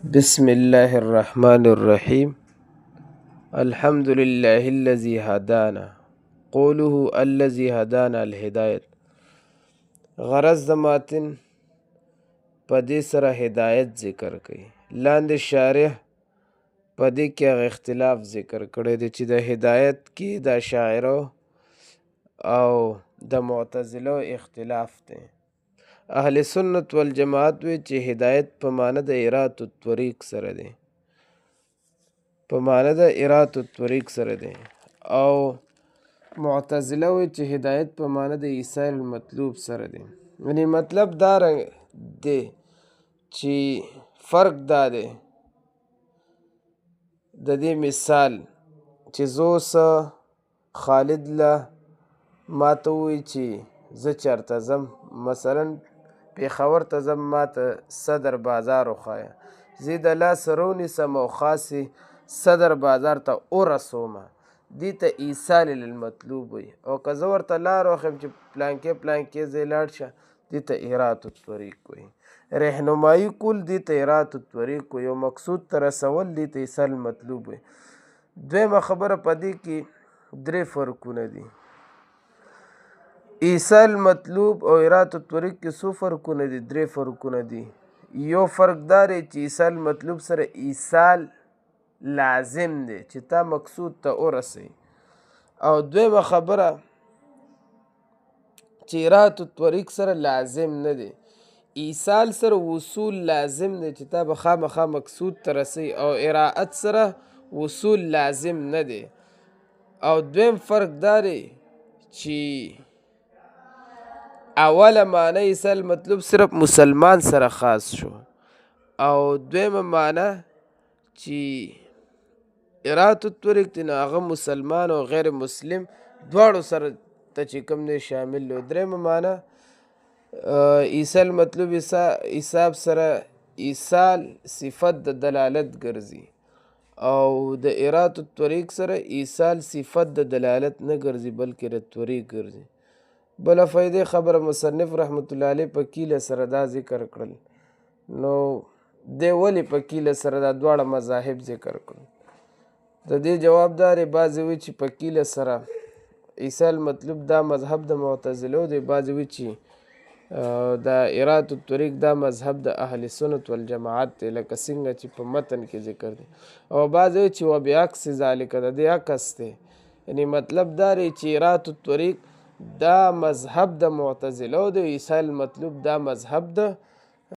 بسم الله الرحمن الرحيم. الحمد لله الذي هدانا. قوله الذي هدانا الهداية. غرض د ماتن په دې سره هدایت ذکر کوي. لاندې شارح په دې کې هغه اختلاف ذکر کړی دی چې د هدایت کې د اشاعرو او د معتزلو اختلاف دی. اهل سنت والجماعت وی چې هدایت په معنی د ارات الطریق سره دی، او معتزله وی چې هدایت په معنی د ایصال المطلوب سره دی. یعنی مطلب دا دی چې فرق دا دی، د دې مثال چې زه خالد له ما ته ووایي چې زه چېرته ځم، مثلا پېښور ته ځم، ما ته صدر بازار وښایه، زه د لاسه رونیسم او خاصې صدر بازار ته ورسومه، دې ته ایصال للمطلوب وي. او که زه ورته لار وښیم چې پلانکې ځای لاړ شه، دې ته ارات الطریق وي. رهنمایي کول دې ته ارات الطریق وي. یو مقصود ته رسول دې ته ایصال المطلوب وي. دویمه خبره په دې کې درې فرقونه دي. ایصال مطلوب او ارات الطریق کې څو فرقونه دي؟ درې فرقونه دي. یو فرق دا دی چې ایصال مطلوب سره ایصال لازم دی چې تا مقصود ته ورسوي، او دویمه خبره چې ارات الطریق سره لازم نه دی. ایصال سره وصول لازم دی چې تا به خامخا مقصود ته رسوي، او اراعت سره وصول لازم نه دی. او دویم فرق دا دی چې اوله معنی ایصال مطلوب صرف مسلمان سره خاص شو، او دویمه معنی چې ارات الطریق دی نو هغه مسلمان او غیر مسلم دواړو سره ته چې کوم دی شامل دی. دریمه معنی ایصال مطلوب حساب سره ایصال صفت د دلالت ګرځي، او د ارات الطریق سره ایصال صفت د دلالت نه ګرځي بلکې د طریق ګرځي. بله فایدې خبره مصنف رحمت الله علیه په کیله سره دا ذکر کړل. نو دی ولې په کیله سره دا دواړه مذاهب ذکر کړل؟ د دې جواب دا دی، بعضې وایي چې په کیله سره ایصال مطلوب دا مذهب د معتزلو دی، بعضې وایي چې د ارات الطریق دا مذهب د اهل سنت والجماعت دی، لکه څنګه چې په متن کې ذکر دی. او بعضې وایي چې وبعکس ذالک د دې عکس دی. یعنی مطلب دا دی چې ارات الطریق دا مذهب د معتزلو دی، ایصال مطلوب دا مذهب د